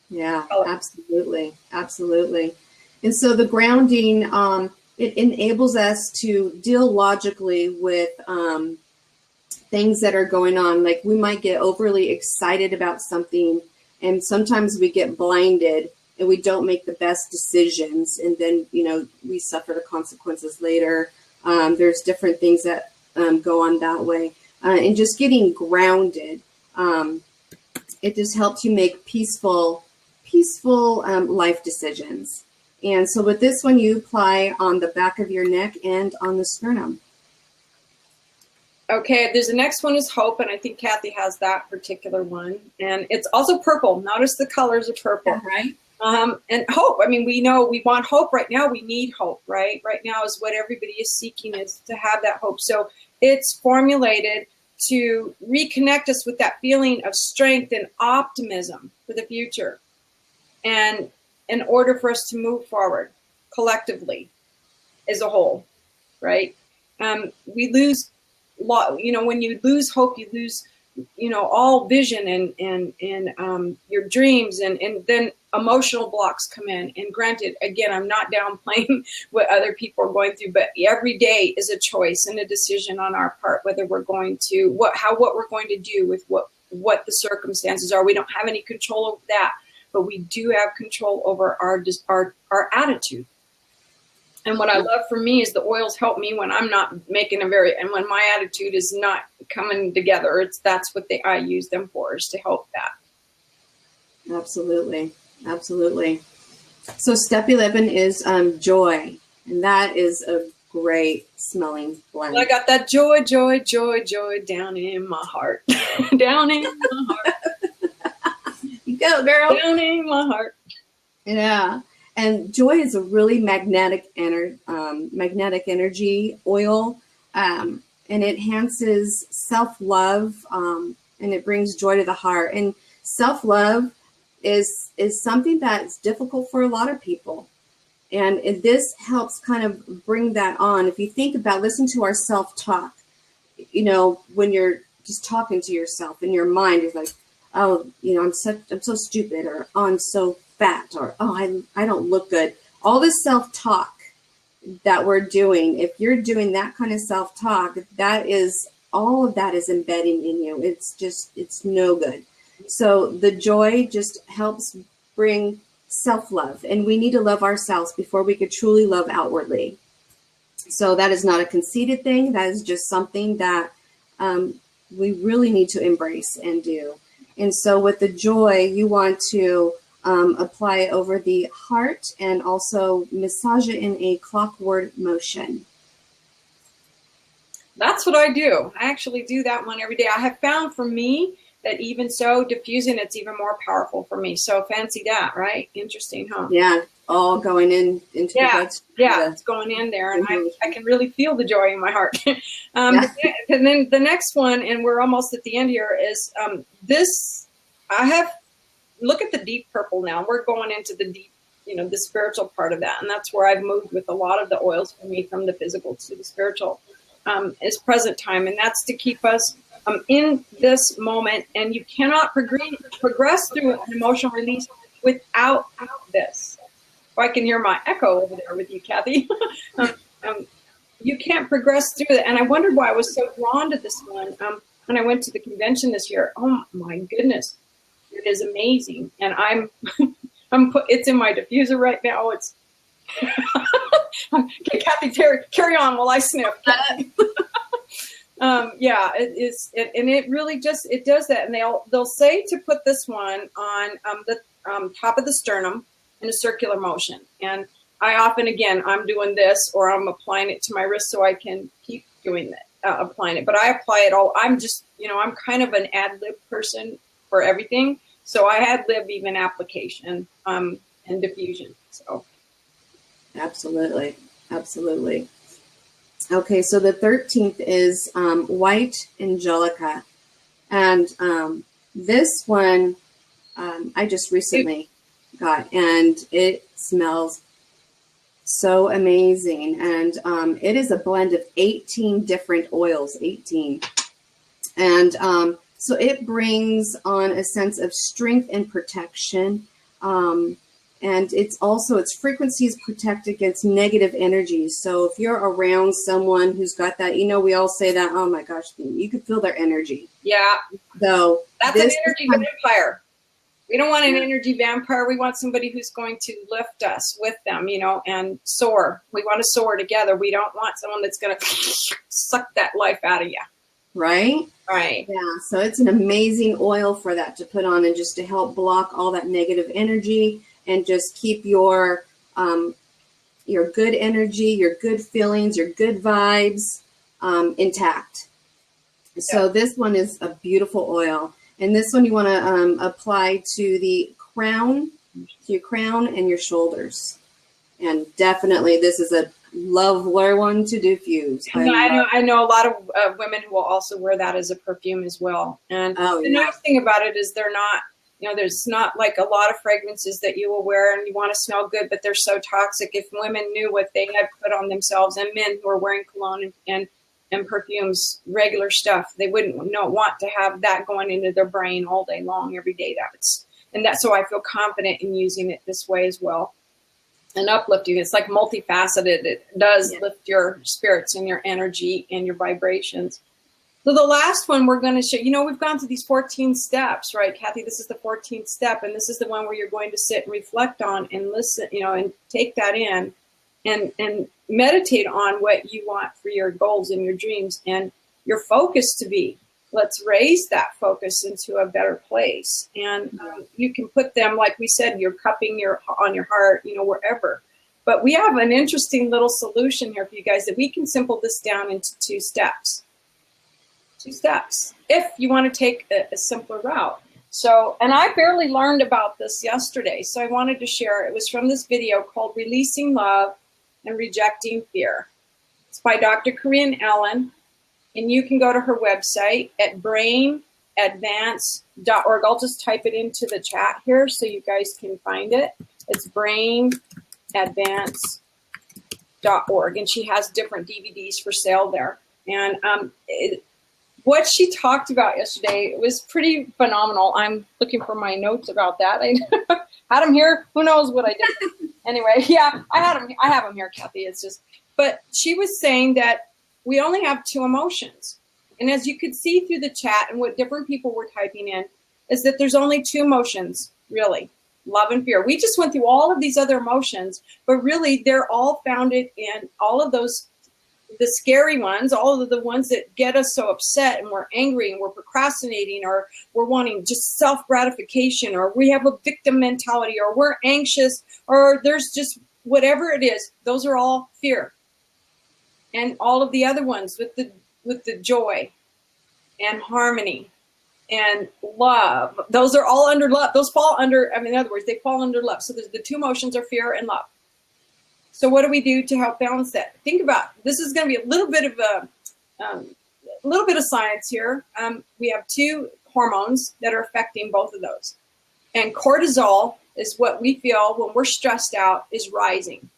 Yeah, absolutely. Absolutely. And so the grounding, it enables us to deal logically with things that are going on. Like we might get overly excited about something, and sometimes we get blinded and we don't make the best decisions. And then, we suffer the consequences later. There's different things that go on that way. And just getting grounded, it just helps you make peaceful life decisions. And so with this one, you apply on the back of your neck and on the sternum. Okay, there's the next one is hope, and I think Kathy has that particular one. And it's also purple. Notice the colors of purple. Yeah, right. And hope. I mean, we know we want hope right now. We need hope, right? Right now is what everybody is seeking, is to have that hope. So it's formulated to reconnect us with that feeling of strength and optimism for the future. And in order for us to move forward collectively as a whole, right? We lose, when you lose hope, you lose, all vision and your dreams, and then emotional blocks come in. And granted, again, I'm not downplaying what other people are going through, but every day is a choice and a decision on our part, whether we're going to, what we're going to do with what the circumstances are. We don't have any control over that, but we do have control over our attitude. And what I love for me is the oils help me when I'm not making and when my attitude is not coming together. That's what I use them for, is to help that. Absolutely. Absolutely. So step 11 is joy. And that is a great smelling blend. Well, I got that joy, joy, joy, joy down in my heart. Down in my heart. You go, girl. Down in my heart. Yeah. And joy is a really magnetic energy oil, and it enhances self-love, and it brings joy to the heart. And self-love is something that's difficult for a lot of people. And this helps kind of bring that on. If you think about, listen to our self-talk, when you're just talking to yourself in your mind, it's like, oh, I'm so stupid, or oh, I'm so fat, or oh, I don't look good. All this self-talk that we're doing, if you're doing that kind of self-talk, all of that is embedding in you. It's no good. So the joy just helps bring self-love, and we need to love ourselves before we could truly love outwardly. So that is not a conceited thing. That is just something that we really need to embrace and do. And so with the joy, you want to apply it over the heart and also massage it in a clockwork motion. That's what I do. I actually do that one every day. I have found for me that even so, diffusing, it's even more powerful for me. So fancy that, right? Interesting, huh? Yeah, all going into the bloodstream. Yeah, it's going in there, and I can really feel the joy in my heart. And then the next one, and we're almost at the end here, is this. Look at the deep purple now. We're going into the deep, the spiritual part of that. And that's where I've moved with a lot of the oils for me, from the physical to the spiritual, is present time. And that's to keep us in this moment. And you cannot progress through an emotional release without this. If I can hear my echo over there with you, Kathy. You can't progress through it. And I wondered why I was so drawn to this one. When I went to the convention this year, oh my goodness. It is amazing, and it's in my diffuser right now. It's okay, Kathy, carry on while I sniff. Yeah, it is, and it really it does that. And they'll say to put this one on the top of the sternum in a circular motion. And I often, again, I'm doing this, or I'm applying it to my wrist so I can keep doing that, applying it. But I apply it all. I'm just, I'm kind of an ad lib person for everything. So I had lib even application and diffusion. So absolutely. Okay, so the 13th is white angelica. And this one I just recently God, and it smells so amazing. And it is a blend of 18 different oils, 18. And so it brings on a sense of strength and protection. And its frequencies protect against negative energies. So if you're around someone who's got that, we all say that, oh my gosh, you can feel their energy. Yeah. So that's an energy vampire. We don't want an energy vampire. We want somebody who's going to lift us with them, and soar. We want to soar together. We don't want someone that's going to suck that life out of you. Right? Right. Yeah. So it's an amazing oil for that to put on and just to help block all that negative energy and just keep your good energy, your good feelings, your good vibes intact. Yeah. So this one is a beautiful oil. And this one you want to apply to the crown, to your crown and your shoulders. And definitely this is a lovely one to diffuse. I know a lot of women who will also wear that as a perfume as well. And the nice thing about it is they're not, there's not like a lot of fragrances that you will wear and you want to smell good, but they're so toxic. If women knew what they had put on themselves, and men who are wearing cologne and perfumes, regular stuff, they wouldn't want to have that going into their brain all day long, every day. So I feel confident in using it this way as well. And uplifting, it's like multifaceted. It does lift your spirits and your energy and your vibrations. So the last one we're going to show, we've gone through these 14 steps, right, Kathy? This is the 14th step, and this is the one where you're going to sit and reflect on and listen, and take that in and meditate on what you want for your goals and your dreams and your focus to be. Let's raise that focus into a better place. And you can put them, like we said, you're cupping on your heart, wherever. But we have an interesting little solution here for you guys that we can simple this down into 2 steps. 2 steps, if you want to take a simpler route. So, and I barely learned about this yesterday, so I wanted to share. It was from this video called Releasing Love and Rejecting Fear. It's by Dr. Corinne Allen. And you can go to her website at brainadvance.org. I'll just type it into the chat here so you guys can find it. It's brainadvance.org. And she has different DVDs for sale there. And what she talked about yesterday was pretty phenomenal. I'm looking for my notes about that. I had them here. Who knows what I did? Anyway, yeah, I have them here, Kathy. But she was saying that we only have 2 emotions. And as you could see through the chat and what different people were typing in, is that there's only 2 emotions, really, love and fear. We just went through all of these other emotions, but really they're all founded in all of those, the scary ones, all of the ones that get us so upset and we're angry and we're procrastinating or we're wanting just self-gratification or we have a victim mentality or we're anxious or there's just whatever it is, those are all fear. And all of the other ones with the joy and harmony and love, those are all under love. Those fall under, in other words, they fall under love. So the 2 emotions are fear and love. So what do we do to help balance that? Think about, this is going to be a little bit of science here. We have 2 hormones that are affecting both of those. And cortisol is what we feel when we're stressed out is rising.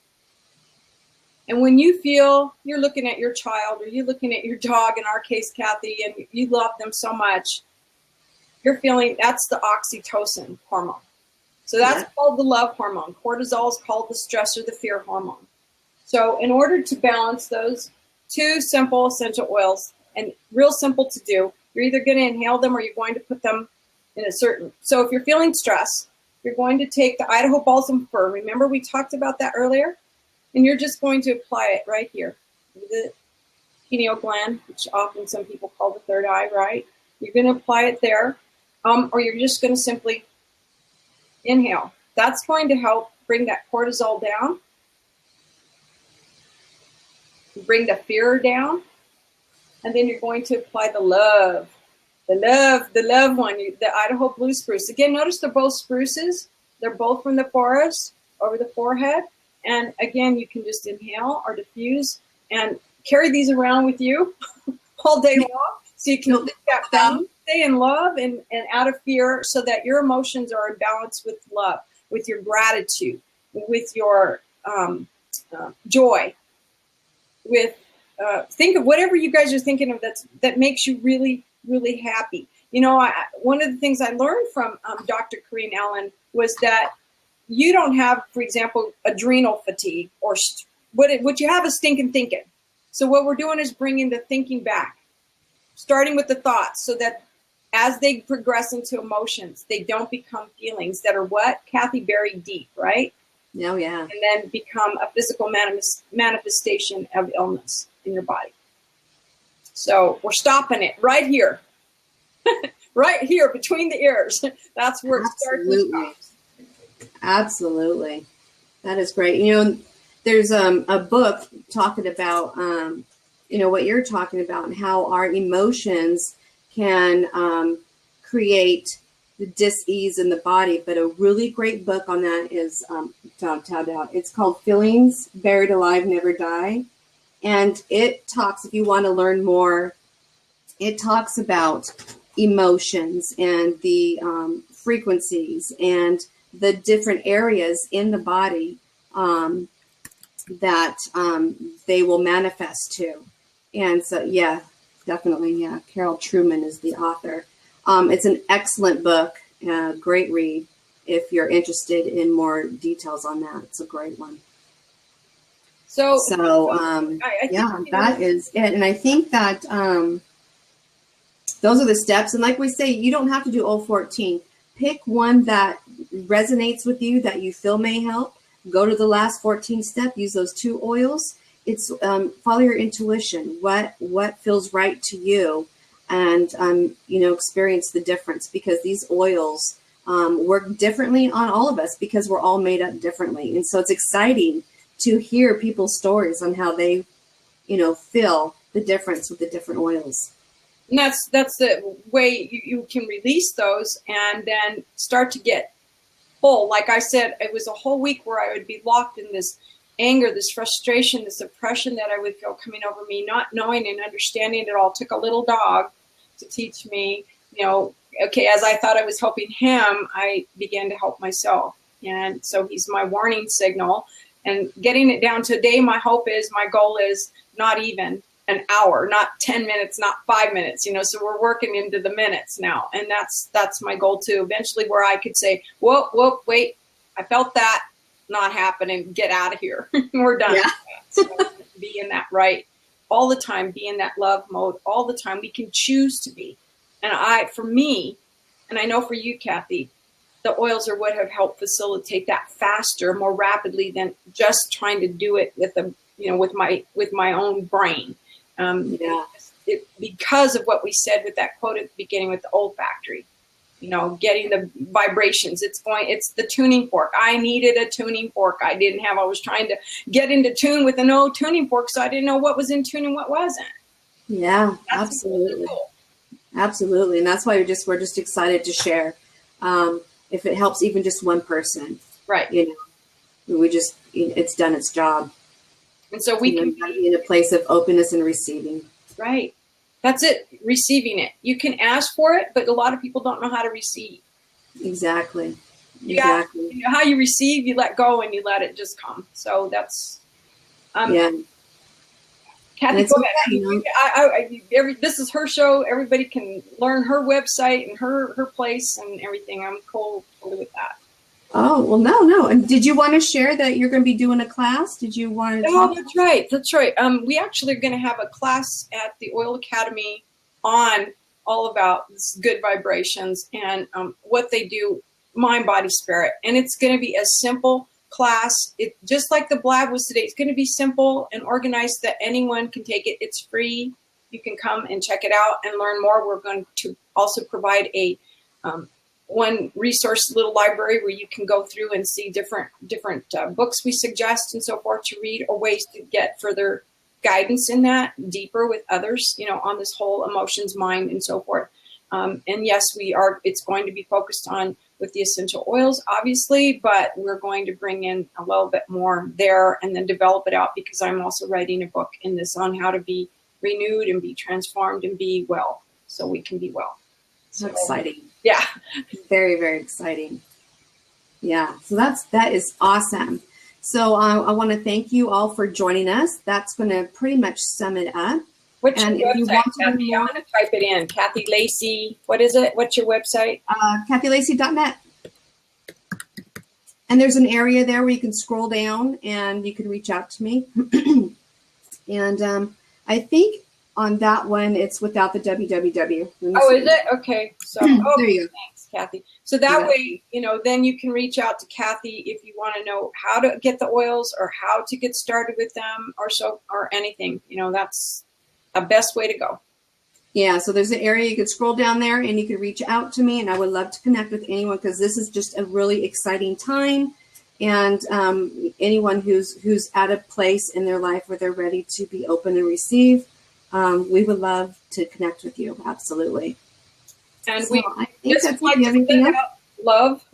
And when you feel you're looking at your child or you're looking at your dog, in our case, Kathy, and you love them so much, you're feeling, that's the oxytocin hormone. So that's called the love hormone. Cortisol is called the stress or the fear hormone. So in order to balance those 2 simple essential oils, and real simple to do, you're either going to inhale them or you're going to put them in a certain, so if you're feeling stress, you're going to take the Idaho balsam fir. Remember we talked about that earlier? And you're just going to apply it right here, the pineal gland, which often some people call the third eye, right? You're going to apply it there, or you're just going to simply inhale. That's going to help bring that cortisol down, bring the fear down, and then you're going to apply the love one, the Idaho blue spruce. Again, notice they're both spruces. They're both from the forest over the forehead. And again, you can just inhale or diffuse and carry these around with you all day long. So you can stay in love and out of fear so that your emotions are in balance with love. with your gratitude, with your joy, with think of whatever you guys are thinking of that makes you really, really happy. You know, one of the things I learned from Dr. Corrine Allen was that you don't have, for example, adrenal fatigue, or what you have is stinking thinking. So what we're doing is bringing the thinking back, starting with the thoughts, so that as they progress into emotions, they don't become feelings that are what, Kathy, buried deep, right? Oh, yeah. And then become a physical manifestation of illness in your body. So we're stopping it right here, right here between the ears. That's where it starts and stops. Absolutely. That is great. You know, there's a book talking about, you know, what you're talking about and how our emotions can create the dis-ease in the body. But a really great book on that is it's called Feelings Buried Alive Never Die. And it talks, if you want to learn more, it talks about emotions and the frequencies and the different areas in the body that they will manifest to. And so, yeah, definitely, yeah. Carol Truman is the author. It's an excellent book, great read. If you're interested in more details on that, it's a great one. So yeah, that is it. And I think that those are the steps. And like we say, you don't have to do all 14. Pick one that resonates with you, that you feel may help. Go to the last 14 step. Use those 2 oils. It's follow your intuition. What feels right to you, and you know, experience the difference, because these oils work differently on all of us because we're all made up differently. And so it's exciting to hear people's stories on how they, you know, feel the difference with the different oils. And that's the way you can release those and then start to get full. Like I said, it was a whole week where I would be locked in this anger, this frustration, this oppression that I would feel coming over me, not knowing and understanding it all. It took a little dog to teach me, you know, okay, as I thought I was helping him, I began to help myself. And so he's my warning signal. And getting it down to a day, my goal is not even an hour, not 10 minutes, not 5 minutes, you know, so we're working into the minutes now. And that's my goal too. Eventually where I could say, whoa, wait, I felt that, not happening, get out of here. We're done. Yeah. So be in that right all the time, be in that love mode all the time. We can choose to be. And for me, and I know for you, Kathy, the oils are what have helped facilitate that faster, more rapidly than just trying to do it with with my own brain. Because of what we said with that quote at the beginning with the olfactory, you know, getting the vibrations. It's the tuning fork. I needed a tuning fork. I was trying to get into tune with an old tuning fork, so I didn't know what was in tune and what wasn't. Yeah, absolutely. Cool. Absolutely. And that's why we're just excited to share. If it helps even just one person, right? You know, it's done its job. And so we can be in a place of openness and receiving. Right. That's it. Receiving it. You can ask for it, but a lot of people don't know how to receive. Exactly. You know, how you receive, you let go and you let it just come. So that's, yeah. Kathy, go ahead. This is her show. Everybody can learn her website and her place and everything. I'm cool with that. Oh, well, no. And did you want to share that you're going to be doing a class? Did you want to? Oh, that's right. We actually are going to have a class at the Oil Academy on all about this good vibrations and what they do, mind, body, spirit. And it's going to be a simple class. It just like the blab was today. It's going to be simple and organized that anyone can take it. It's free. You can come and check it out and learn more. We're going to also provide a one resource little library where you can go through and see different books we suggest and so forth to read, or ways to get further guidance in that deeper with others, you know, on this whole emotions, mind, and so forth. And yes, it's going to be focused on with the essential oils, obviously, but we're going to bring in a little bit more there and then develop it out, because I'm also writing a book in this on how to be renewed and be transformed and be well, so we can be well. So exciting. Yeah. Very, very exciting. Yeah, so that is awesome. So I want to thank you all for joining us. That's going to pretty much sum it up. What's And your if you website, want to Kathy? I'm going to type it in. Kathy Lacey. What is it? What's your website? KathyLacey.net. And there's an area there where you can scroll down and you can reach out to me. And I think on that one, it's without the www. Oh, is it? Okay. So, oh, there you go. thanks, Kathy. So that way, you know, then you can reach out to Kathy if you want to know how to get the oils or how to get started with them or anything. You know, that's a best way to go. Yeah, so there's an area you could scroll down there and you could reach out to me, and I would love to connect with anyone because this is just a really exciting time. And anyone who's at a place in their life where they're ready to be open and receive, we would love to connect with you. Absolutely. And so we I think just that's like it. Everything else? Love.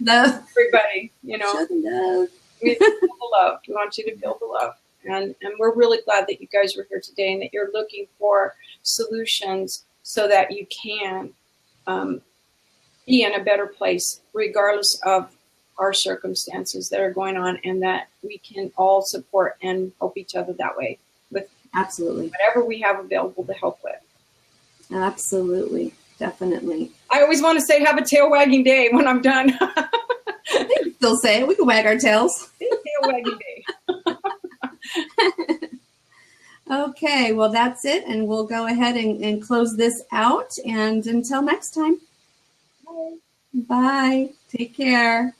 Love. Everybody, you know. Show the love. We feel the love. We want you to feel the love. And we're really glad that you guys were here today and that you're looking for solutions so that you can be in a better place regardless of our circumstances that are going on, and that we can all support and help each other that way with absolutely whatever we have available to help with. Absolutely. Definitely. I always want to say have a tail wagging day when I'm done. I can still say it. We can wag our tails. Tail wagging day. Okay, well, that's it. And we'll go ahead and close this out. And until next time. Bye. Bye. Take care.